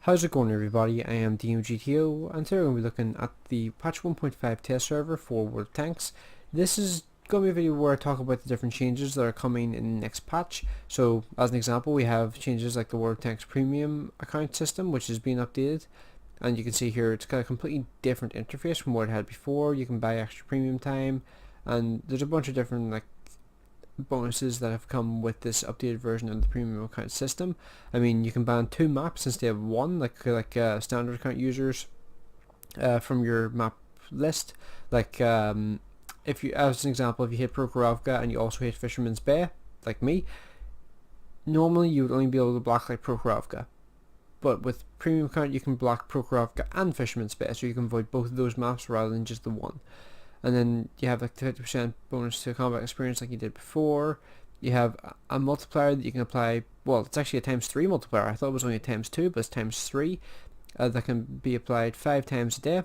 How's it going, everybody? I am DeanoGTO, and today we're going to be looking at the patch 1.5 test server for WoT Tanks. This is going to be a video where I talk about the different changes that are coming in the next patch. So, as an example, we have changes like the WoT Tanks premium account system, which is being updated. And you can see here it's got a completely different interface from what it had before. You can buy extra premium time, and there's a bunch of different bonuses that have come with this updated version of the premium account system. I mean, you can ban 2 maps instead of 1, like standard account users from your map list. If you, as an example, if you hit Prokhorovka and you also hit Fisherman's Bay, like me, normally you would only be able to block Prokhorovka. But with premium account, you can block Prokhorovka and Fisherman's Bay, so you can avoid both of those maps rather than just the one. And then you have 50% bonus to combat experience like you did before. You have a multiplier that you can apply. Well, it's actually a ×3 multiplier. I thought it was only a ×2, but it's ×3 that can be applied 5 times a day.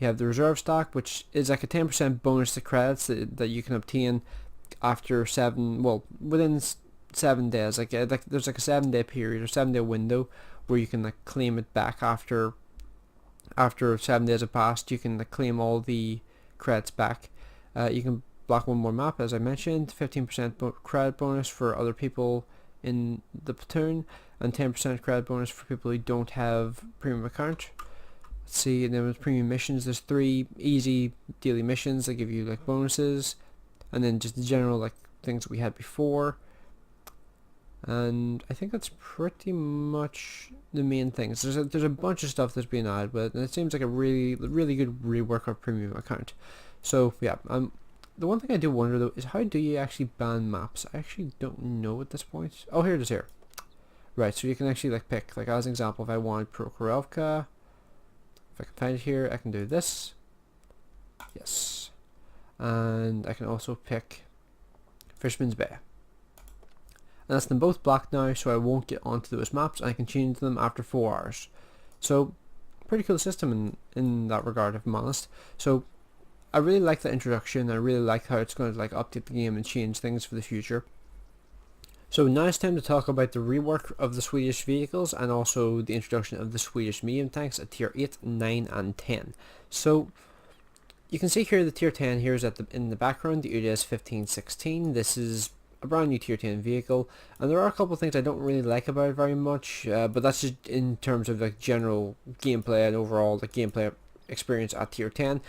You have the reserve stock, which is like a 10% bonus to credits that you can obtain after within 7 days. There's like a 7-day period or 7-day window where you can claim it back after 7 days have passed. You can claim all the credits back. You can block 1 more map, as I mentioned. 15% credit bonus for other people in the platoon, and 10% credit bonus for people who don't have premium account. Let's see, and then with premium missions, there's 3 easy daily missions that give you bonuses, and then just the general things that we had before. And I think that's pretty much the main things. There's a bunch of stuff that's being added with it, and it seems like a really good rework of premium account. So yeah, the one thing I do wonder though is how do you actually ban maps? I actually don't know at this point. Oh, here it is here. Right, so you can actually pick, as an example, if I wanted Prokhorovka, if I can find it here, I can do this. Yes. And I can also pick Fisherman's Bay. And that's them both blocked now, so I won't get onto those maps, and I can change them after 4 hours. So, pretty cool system in that regard, if I'm honest. So, I really like the introduction. I really like how it's going to update the game and change things for the future. So now it's time to talk about the rework of the Swedish vehicles and also the introduction of the Swedish medium tanks at tier 8, 9 and 10. So you can see here the tier 10 here is in the background, the UDS 1516. This is a brand new tier 10 vehicle, and there are a couple of things I don't really like about it very much, but that's just in terms of general gameplay and overall the gameplay experience at tier 10.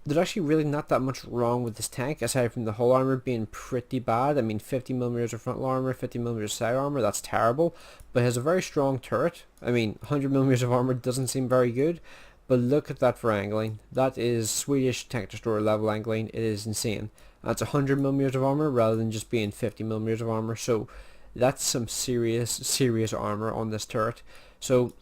There's actually really not that much wrong with this tank aside from the hull armor being pretty bad. I mean, 50mm of front armor, 50mm side armor, that's terrible, but it has a very strong turret. I mean, 100mm of armor doesn't seem very good, but look at that for angling. That is Swedish tank destroyer level angling. It is insane. That's 100mm of armor rather than just being 50mm of armor, so that's some serious armor on this turret. So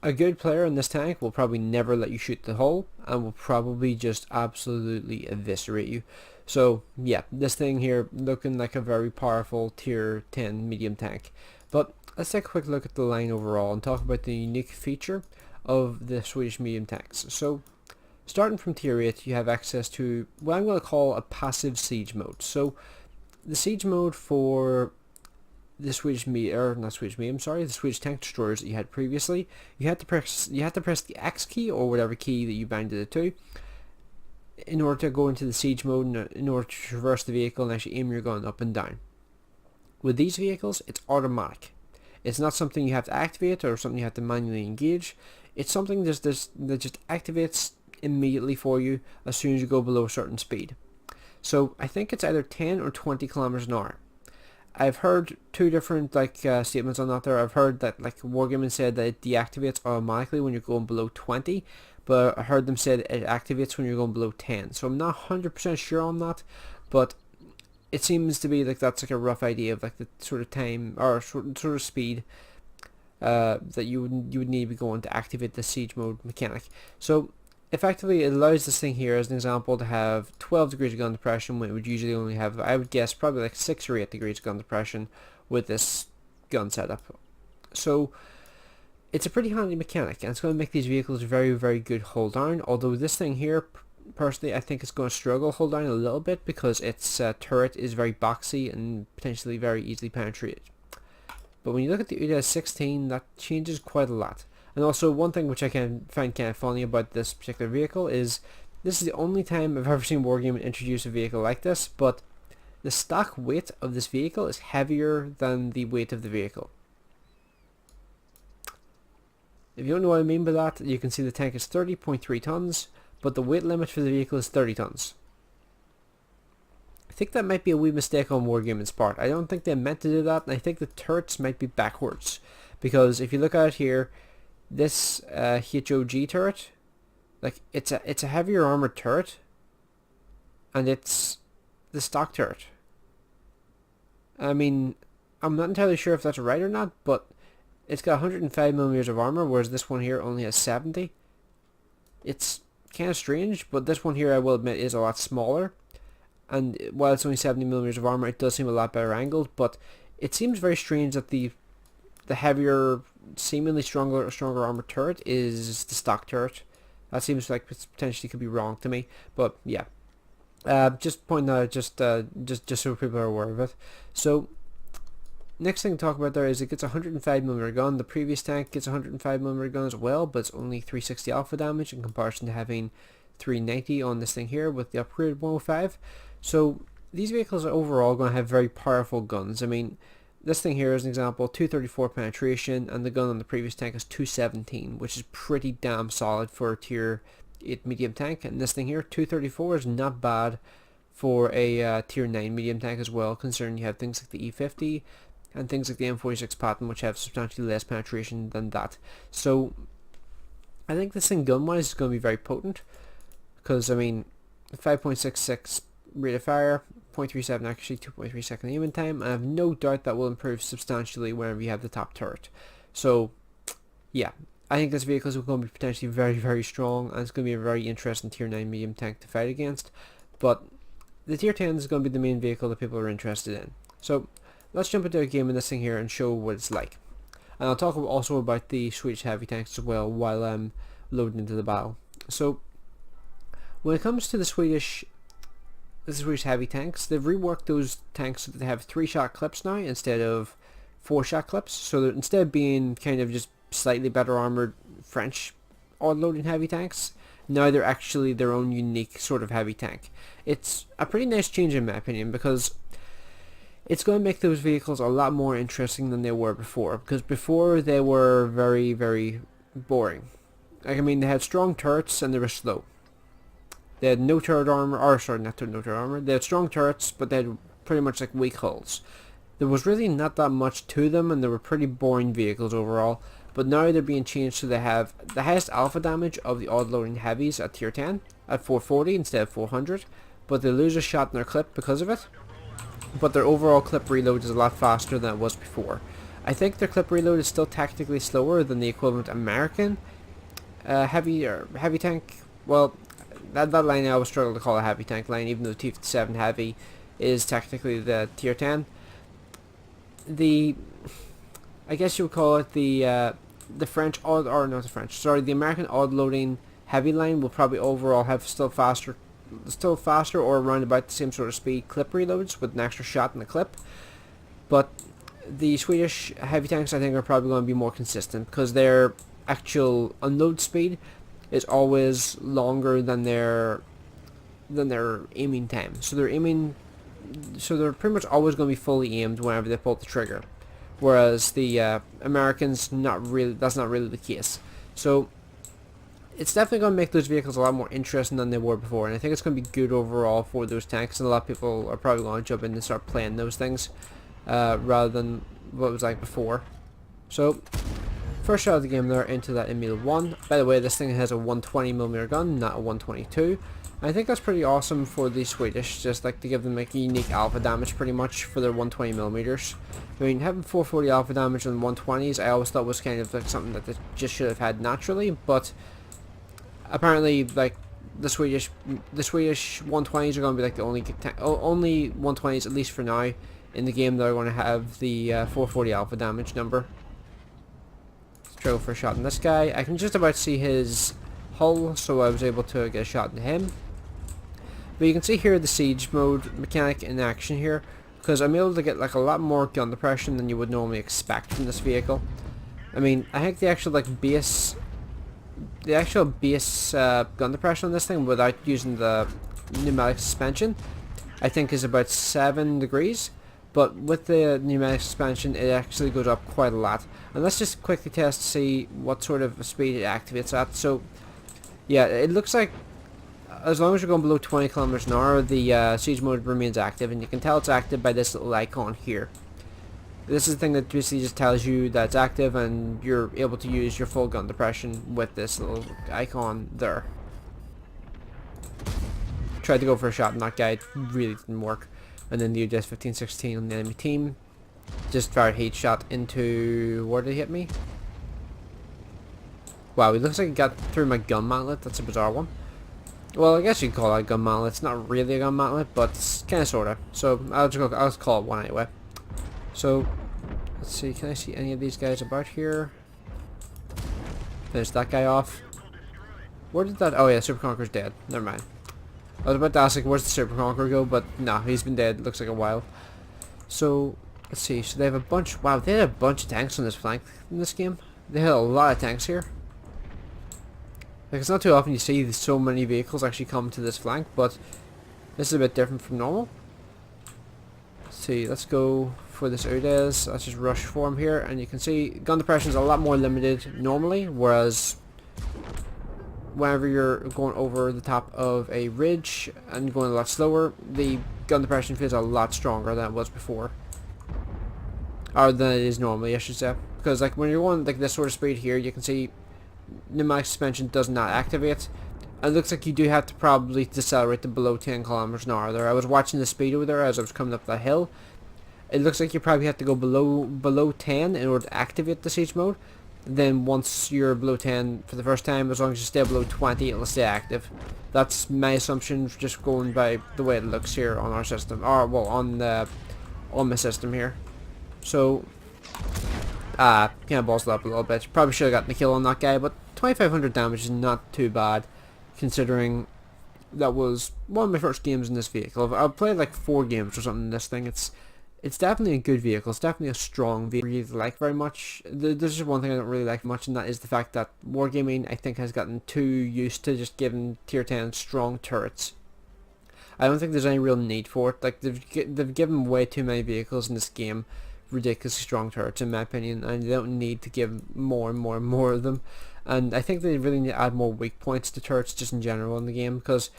a good player in this tank will probably never let you shoot the hull and will probably just absolutely eviscerate you. So yeah, this thing here looking like a very powerful tier 10 medium tank. But let's take a quick look at the line overall and talk about the unique feature of the Swedish medium tanks. So starting from tier 8, you have access to what I'm going to call a passive siege mode. So the siege mode for the the Swedish tank destroyers that you had previously, you had to press the X key or whatever key that you binded it to in order to go into the siege mode, in order to traverse the vehicle and actually aim your gun up and down. With these vehicles, it's automatic. It's not something you have to activate or something you have to manually engage. It's something that just activates immediately for you as soon as you go below a certain speed. So I think it's either 10 or 20 kilometers an hour. I've heard 2 different statements on that there. I've heard that Wargaming said that it deactivates automatically when you're going below 20, but I heard them say that it activates when you're going below 10. So I'm not 100% sure on that, but it seems to be that's a rough idea of the sort of time or sort of speed that you would need to be going to activate the siege mode mechanic. So effectively it allows this thing here as an example to have 12 degrees of gun depression when it would usually only have, I would guess, probably 6 or 8 degrees of gun depression with this gun setup. So it's a pretty handy mechanic, and it's going to make these vehicles very, very good hold down, although this thing here personally I think it's going to struggle hold down a little bit because its turret is very boxy and potentially very easily penetrated. But when you look at the UDS 16, that changes quite a lot. And also, one thing which I can find kind of funny about this particular vehicle is this is the only time I've ever seen Wargaming introduce a vehicle like this, but the stock weight of this vehicle is heavier than the weight of the vehicle. If you don't know what I mean by that, you can see the tank is 30.3 tons, but the weight limit for the vehicle is 30 tons. I think that might be a wee mistake on Wargaming's part. I don't think they meant to do that, and I think the turrets might be backwards. Because if you look at it here, this HOG turret, like it's a heavier armored turret, and it's the stock turret. I mean, I'm not entirely sure if that's right or not, but it's got 105mm of armor, whereas this one here only has 70. It's kind of strange, but this one here, I will admit, is a lot smaller. And while it's only 70mm of armor, it does seem a lot better angled, but it seems very strange that the heavier, seemingly stronger armored turret is the stock turret. That seems like it potentially could be wrong to me, but yeah. Just pointing out, just so people are aware of it. So, next thing to talk about there is it gets a 105mm gun. The previous tank gets a 105mm gun as well, but it's only 360 alpha damage in comparison to having 390 on this thing here with the upgraded 105. So these vehicles are overall going to have very powerful guns. I mean, this thing here is an example, 234 penetration, and the gun on the previous tank is 217, which is pretty damn solid for a tier 8 medium tank. And this thing here, 234, is not bad for a tier 9 medium tank as well, considering you have things like the E50 and things like the M46 Patton, which have substantially less penetration than that. So I think this thing gun-wise is going to be very potent, because I mean, 5.66 rate of fire, 0.37 accuracy, 2.3 second aiming time. I have no doubt that will improve substantially whenever you have the top turret. So yeah, I think this vehicle is going to be potentially very, very strong, and it's going to be a very interesting tier 9 medium tank to fight against. But the tier 10 is going to be the main vehicle that people are interested in. So let's jump into a game in this thing here and show what it's like. And I'll talk also about the Swedish heavy tanks as well while I'm loading into the battle. So when it comes to the Swedish heavy tanks, they've reworked those tanks so that they have 3-shot clips now instead of 4-shot clips. So that instead of being kind of just slightly better armored French odd-loading heavy tanks, now they're actually their own unique sort of heavy tank. It's a pretty nice change in my opinion, because it's going to make those vehicles a lot more interesting than they were before, because before they were very, very boring. Like, I mean, they had strong turrets and they were slow. They had no turret armor, or sorry, not no turret armor. They had strong turrets, but they had pretty much like weak hulls. There was really not that much to them, and they were pretty boring vehicles overall. But now they're being changed so they have the highest alpha damage of the odd-loading heavies at tier 10 at 440 instead of 400. But they lose a shot in their clip because of it. But their overall clip reload is a lot faster than it was before. I think their clip reload is still tactically slower than the equivalent American heavy tank. Well, that line I always struggle to call a heavy tank line, even though the T-57 heavy is technically the tier 10. I guess you would call it the French odd, or not the French, sorry, the American odd loading heavy line will probably overall have still faster or around about the same sort of speed clip reloads with an extra shot in the clip. But the Swedish heavy tanks, I think, are probably going to be more consistent because their actual unload speed is always longer than their aiming time. So they're pretty much always going to be fully aimed whenever they pull the trigger. Whereas the Americans, that's not really the case. So it's definitely going to make those vehicles a lot more interesting than they were before, and I think it's going to be good overall for those tanks, and a lot of people are probably going to jump in and start playing those things rather than what it was like before. So first shot of the game there into that Emil 1. By the way, this thing has a 120mm gun, not a 122. I think that's pretty awesome for the Swedish, just like to give them like unique alpha damage pretty much for their 120mm. I mean, having 440 alpha damage on 120s I always thought was kind of like something that they just should have had naturally, but apparently like the Swedish 120s are going to be like the only 120s, at least for now, in the game that are going to have the 440 alpha damage number. Let's try for a shot on this guy. I can just about see his hull, so I was able to get a shot into him. But you can see here the siege mode mechanic in action here, because I'm able to get like a lot more gun depression than you would normally expect from this vehicle. I mean, I think the actual base gun depression on this thing without using the pneumatic suspension, I think is about 7 degrees. But with the pneumatic suspension, it actually goes up quite a lot. And let's just quickly test to see what sort of speed it activates at. So, yeah, it looks like as long as you're going below 20 kilometers an hour, the siege mode remains active, and you can tell it's active by this little icon here. This is the thing that basically just tells you that it's active, and you're able to use your full gun depression with this little icon there. Tried to go for a shot, and that guy really didn't work. And then the UDS 1516 on the enemy team just fired a heat shot into... where did he hit me? Wow, he looks like he got through my gun mantlet. That's a bizarre one. Well, I guess you could call that a gun mantlet. It's not really a gun mantlet, but it's kind of sorta. So I'll just call it one anyway. So let's see. Can I see any of these guys about here? Finish that guy off. Where did that? Oh yeah, Super Conqueror's dead. Never mind. I was about to ask, like, where's the Super Conqueror go? But no, he's been dead. Looks like a while. So let's see. So they have a bunch. Wow, they had a bunch of tanks on this flank in this game. They had a lot of tanks here. Like, it's not too often you see so many vehicles actually come to this flank, but this is a bit different from normal. Let's see. Let's go for this UDES. Let's just rush for him here, and you can see gun depression is a lot more limited normally, whereas whenever you're going over the top of a ridge and going a lot slower, the gun depression feels a lot stronger than it was before. Or than it is normally, I should say. Because like when you're going like this sort of speed here, you can see pneumatic suspension does not activate. And it looks like you do have to probably decelerate to below 10 kilometers an hour there. I was watching the speed over there as I was coming up that hill. It looks like you probably have to go below 10 in order to activate the siege mode. Then once you're below 10 for the first time, as long as you stay below 20, it'll stay active. That's my assumption, just going by the way it looks here on our system, or well, on my system here. So, kind of balls it up a little bit. Probably should have gotten the kill on that guy, but 2500 damage is not too bad, considering that was one of my first games in this vehicle. I've played like 4 games or something in this thing. It's definitely a good vehicle. It's definitely a strong vehicle. I really like very much. There's just one thing I don't really like much, and that is the fact that Wargaming, I think, has gotten too used to just giving tier 10 strong turrets. I don't think there's any real need for it. Like they've given way too many vehicles in this game ridiculously strong turrets, in my opinion, and they don't need to give more and more and more of them. And I think they really need to add more weak points to turrets just in general in the game, because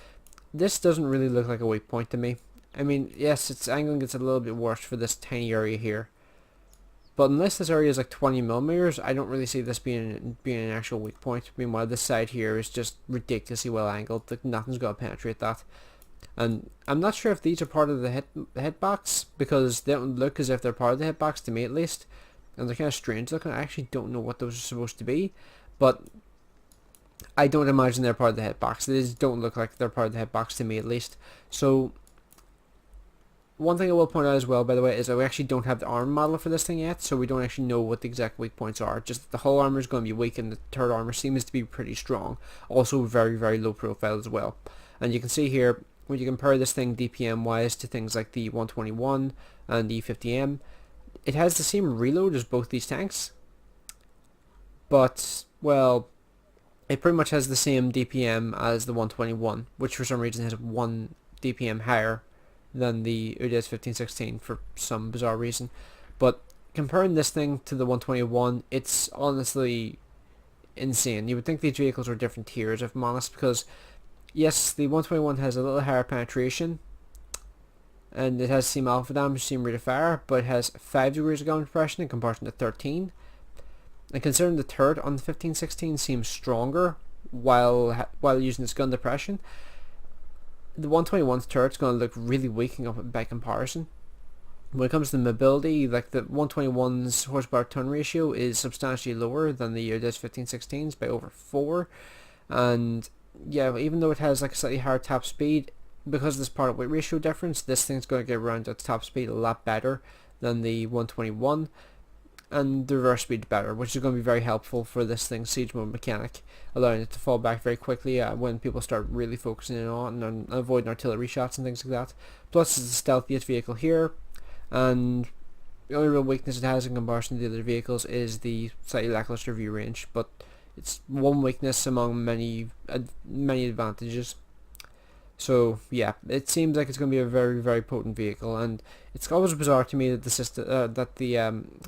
this doesn't really look like a weak point to me. I mean, yes, its angling gets a little bit worse for this tiny area here, but unless this area is like 20 millimeters, I don't really see this being an actual weak point. Meanwhile, this side here is just ridiculously well angled. Like nothing's gonna penetrate that. And I'm not sure if these are part of the hitbox, because they don't look as if they're part of the hitbox to me at least, and they're kind of strange looking. I actually don't know what those are supposed to be, but I don't imagine they're part of the hitbox. They just don't look like they're part of the hitbox to me at least. So one thing I will point out as well, by the way, is that we actually don't have the armor model for this thing yet, so we don't actually know what the exact weak points are. Just that the whole armor is going to be weak, and the turret armor seems to be pretty strong. Also very, very low profile as well. And you can see here, when you compare this thing DPM wise to things like the 121 and the 50M, it has the same reload as both these tanks, but, well, it pretty much has the same DPM as the 121, which for some reason has 1 DPM higher than the UDS 1516 for some bizarre reason. But comparing this thing to the 121, it's honestly insane. You would think these vehicles are different tiers, if I'm honest, because yes, the 121 has a little higher penetration, and it has same alpha damage, same rate of fire, but it has 5 degrees of gun compression in comparison to 13. And considering the turret on the 1516 seems stronger while using its gun depression, the 121's turret's going to look really weak by comparison. When it comes to mobility, like the 121's horsepower ton ratio is substantially lower than the UDS 1516's by over 4, and yeah, even though it has like a slightly higher top speed, because of this part weight ratio difference, this thing's going to get around at top speed a lot better than the 121, and the reverse speed better, which is going to be very helpful for this thing's siege mode mechanic, allowing it to fall back very quickly when people start really focusing in on and avoiding artillery shots and things like that. Plus, it's the stealthiest vehicle here, and the only real weakness it has in comparison to the other vehicles is the slightly lackluster view range, but it's one weakness among many advantages. So yeah, it seems like it's going to be a very, very potent vehicle, and it's always bizarre to me that the system,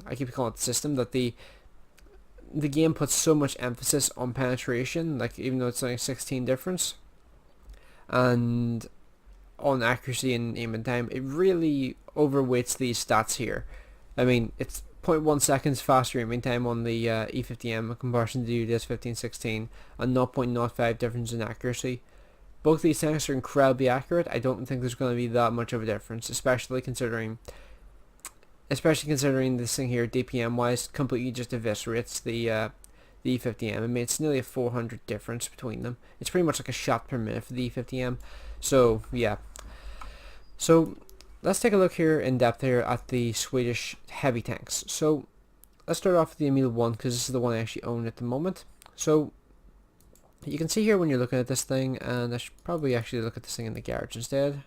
I keep calling it the system, that the game puts so much emphasis on penetration, like even though it's only 16 difference, and on accuracy and aiming time, it really overweights these stats here. I mean, it's 0.1 seconds faster aiming time on the E50M in comparison to the UDS 1516, and 0.05 difference in accuracy. Both these tanks are incredibly accurate. I don't think there's going to be that much of a difference, especially considering this thing here, DPM wise, completely just eviscerates the E50M. I mean, it's nearly a 400 difference between them. It's pretty much like a shot per minute for the E50M. So yeah. So let's take a look here in depth here at the Swedish heavy tanks. So let's start off with the Emil 1, because this is the one I actually own at the moment. So you can see here when you're looking at this thing, and I should probably actually look at this thing in the garage instead.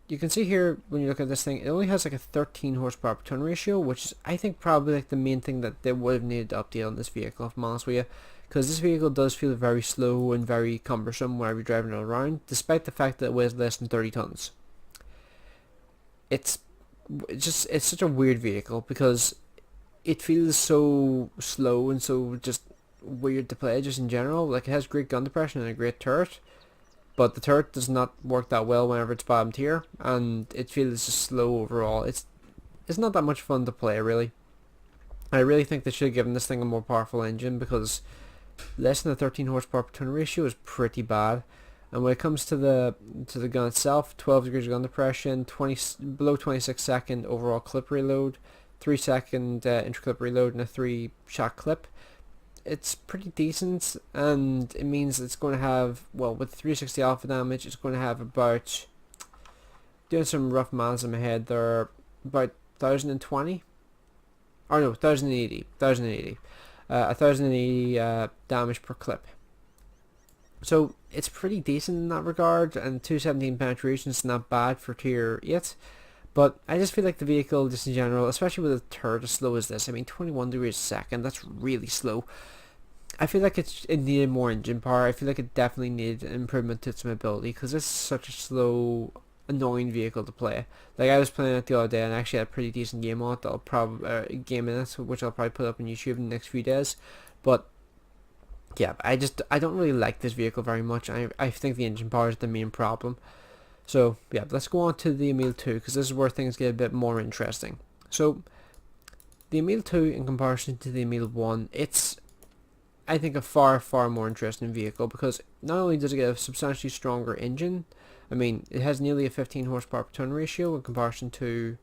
You can see here when you look at this thing, it only has like a 13 horsepower per ton ratio, which is, I think, probably like the main thing that they would have needed to update on this vehicle, if I'm honest with you, because this vehicle does feel very slow and very cumbersome whenever you're driving it around, despite the fact that it weighs less than 30 tons. It's such a weird vehicle because it feels so slow and so just weird to play just in general. Like, it has great gun depression and a great turret, but the turret does not work that well whenever it's bottom tier, and it feels just slow overall. It's not that much fun to play, really. I really think they should have given this thing a more powerful engine, because less than a 13 horsepower per ton ratio is pretty bad. And when it comes to the gun itself, 12 degrees of gun depression, below 26 second overall clip reload, 3 second intra-clip reload, and a 3 shot clip. It's pretty decent, and it means it's going to have, well, with 360 alpha damage, it's going to have about, doing some rough maths in my head, there, about 1020, or no, 1080, 1080 damage per clip. So it's pretty decent in that regard, and 217 penetration is not bad for tier 8. But I just feel like the vehicle, just in general, especially with a turret as slow as this, I mean 21 degrees a second, that's really slow. I feel like it needed more engine power. I feel like it definitely needed an improvement to its mobility, because this is such a slow, annoying vehicle to play. Like, I was playing it the other day and I actually had a pretty decent game on it, which I'll probably put up on YouTube in the next few days. But yeah, I don't really like this vehicle very much. I think the engine power is the main problem. So yeah, let's go on to the Emil 2, because this is where things get a bit more interesting. So the Emil 2 in comparison to the Emil 1, it's, I think, a far more interesting vehicle, because not only does it get a substantially stronger engine, I mean, it has nearly a 15 horsepower per ton ratio in comparison to,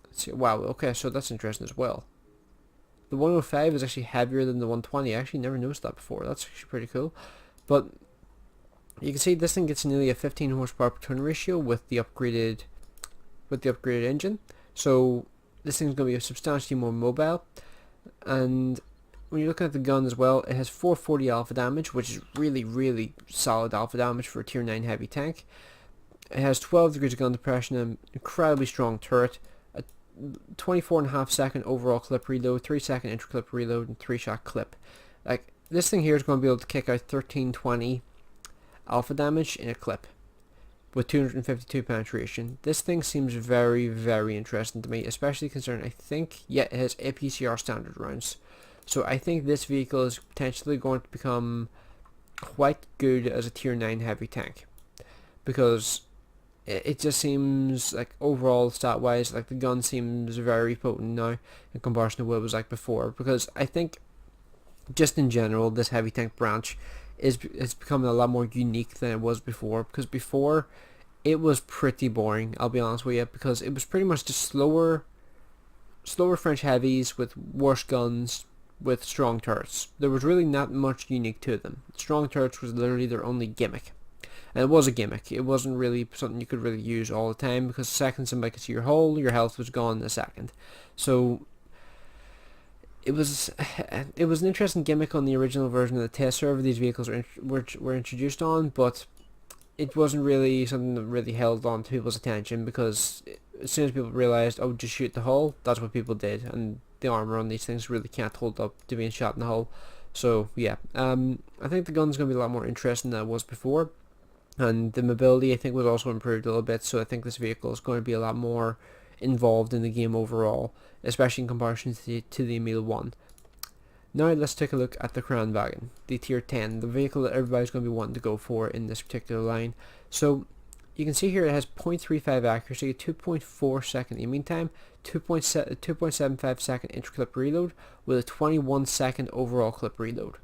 let's see, wow, okay, so that's interesting as well. The 105 is actually heavier than the 120. I actually never noticed that before. That's actually pretty cool. But you can see this thing gets nearly a 15 horsepower per ton ratio with the upgraded engine. So this thing's going to be substantially more mobile. And when you're looking at the gun as well, it has 440 alpha damage, which is really solid alpha damage for a tier 9 heavy tank. It has 12 degrees of gun depression, an incredibly strong turret, a 24.5 second overall clip reload, 3 second intra-clip reload, and 3 shot clip. Like, this thing here is going to be able to kick out 1320 alpha damage in a clip with 252 penetration. This thing seems very interesting to me, especially considering I think, yeah, it has APCR standard rounds. So I think this vehicle is potentially going to become quite good as a tier 9 heavy tank, because it just seems like overall stat wise, like the gun seems very potent now in comparison to what it was like before, because I think just in general this heavy tank branch is becoming a lot more unique than it was before, because before it was pretty boring, I'll be honest with you, because it was pretty much just slower French heavies with worse guns with strong turrets. There was really not much unique to them. Strong turrets was literally their only gimmick. And it was a gimmick. It wasn't really something you could really use all the time, because the second somebody could see your hole, your health was gone in a second. So it was an interesting gimmick on the original version of the test server these vehicles were introduced on, but it wasn't really something that really held on to people's attention, because as soon as people realised, oh, just shoot the hull, that's what people did, and the armour on these things really can't hold up to being shot in the hull. So yeah, I think the gun's going to be a lot more interesting than it was before, and the mobility I think was also improved a little bit, so I think this vehicle is going to be a lot more involved in the game overall, especially in comparison to the Emil 1. Now let's take a look at the Kranwagen, the tier 10, the vehicle that everybody's going to be wanting to go for in this particular line. So you can see here it has 0.35 accuracy, 2.4 second aiming time, 2.75 second inter-clip reload, with a 21 second overall clip reload.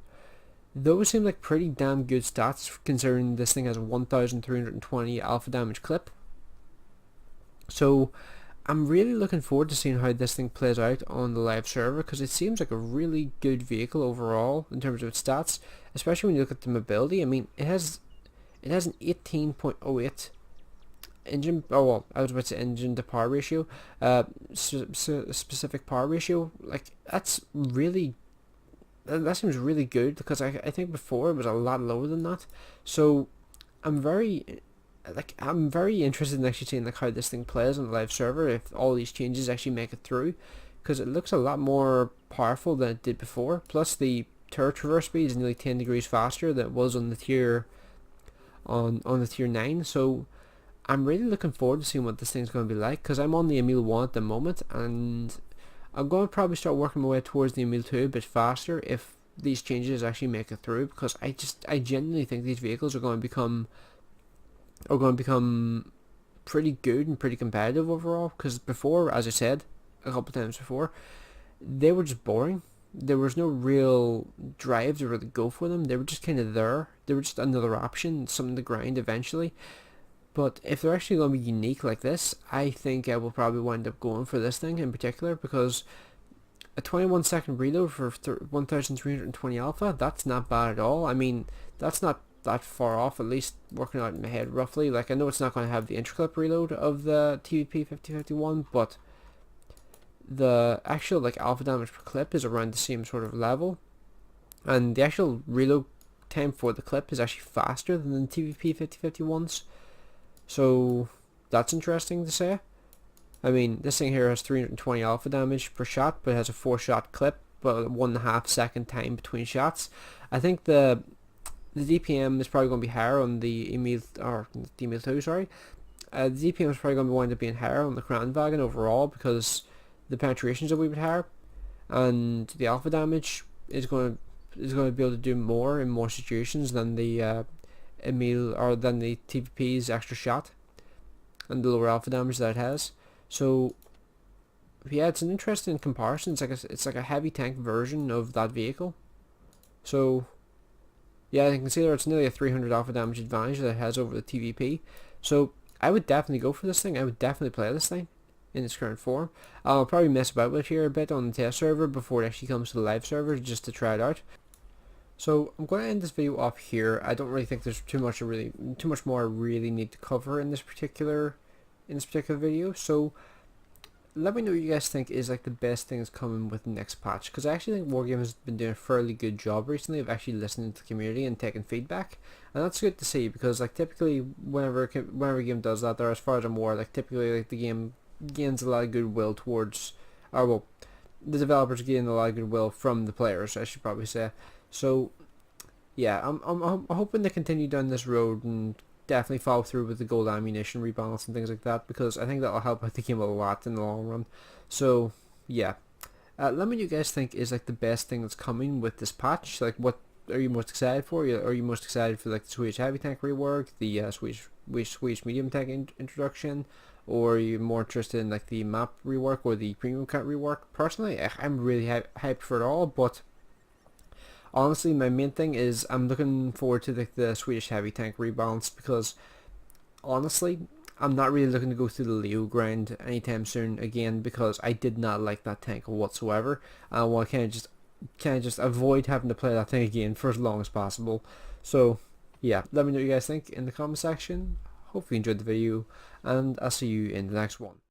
Those seem like pretty damn good stats, considering this thing has a 1320 alpha damage clip. So I'm really looking forward to seeing how this thing plays out on the live server, because it seems like a really good vehicle overall in terms of its stats, especially when you look at the mobility. I mean, it has an 18.08 engine, oh well, I was about to say engine to power ratio, specific power ratio. Like, that seems really good, because I think before it was a lot lower than that. So I'm very interested in actually seeing like how this thing plays on the live server, if all these changes actually make it through, because it looks a lot more powerful than it did before. Plus the turret traverse speed is nearly 10 degrees faster than it was on the tier 9. So I'm really looking forward to seeing what this thing's going to be like, because I'm on the Emil 1 at the moment, and I'm going to probably start working my way towards the Emil 2 a bit faster if these changes actually make it through, because I genuinely think these vehicles are going to become pretty good and pretty competitive overall, because before, as I said a couple times before, they were just boring. There was no real drive to really go for them. They were just kind of there. They were just another option, something to grind eventually. But if they're actually going to be unique like this, I think I will probably wind up going for this thing in particular, because a 21 second reload for 1320 alpha, that's not bad at all. I mean, that's not that far off, at least working out in my head roughly. Like, I know it's not going to have the interclip reload of the TVP 5051, but the actual like alpha damage per clip is around the same sort of level, and the actual reload time for the clip is actually faster than the TVP 5051's. So that's interesting to say. I mean, this thing here has 320 alpha damage per shot, but it has a 4-shot clip, but a 1.5 second time between shots. I think the DPM is probably going to be higher on the Emil, or the Emil 2, sorry. The DPM is probably going to wind up being higher on the Kranwagen overall, because the penetrations are a wee bit higher, and the alpha damage is going to be able to do more in more situations than the Emil, or than the TVP's extra shot and the lower alpha damage that it has. So yeah, it's an interesting comparison. It's like a heavy tank version of that vehicle. So yeah, you can see there it's nearly a 300 alpha damage advantage that it has over the TVP. So I would definitely go for this thing. I would definitely play this thing in its current form. I'll probably mess about with it here a bit on the test server before it actually comes to the live server, just to try it out. So I'm going to end this video off here. I don't really think there's too much more I really need to cover in this particular video. So let me know what you guys think is like the best things coming with the next patch, because I actually think Wargaming has been doing a fairly good job recently of actually listening to the community and taking feedback, and that's good to see, because like typically whenever a game does that, or as far as I'm aware, like typically like the game gains a lot of goodwill towards, or well, the developers gain a lot of goodwill from the players, I should probably say. So yeah, I'm hoping to continue down this road and definitely follow through with the gold ammunition rebalance and things like that, because I think that'll help out the game a lot in the long run. So yeah, let me know what you guys think is like the best thing that's coming with this patch. Like, what are you most excited for? Are you most excited for like the Swedish heavy tank rework, the Swedish medium tank introduction, or are you more interested in like the map rework or the premium cut rework? Personally, I'm really hyped for it all, but honestly, my main thing is I'm looking forward to the Swedish heavy tank rebalance, because honestly, I'm not really looking to go through the Leo grind anytime soon again, because I did not like that tank whatsoever. I want to kind of just avoid having to play that thing again for as long as possible. So yeah, let me know what you guys think in the comment section. Hopefully you enjoyed the video, and I'll see you in the next one.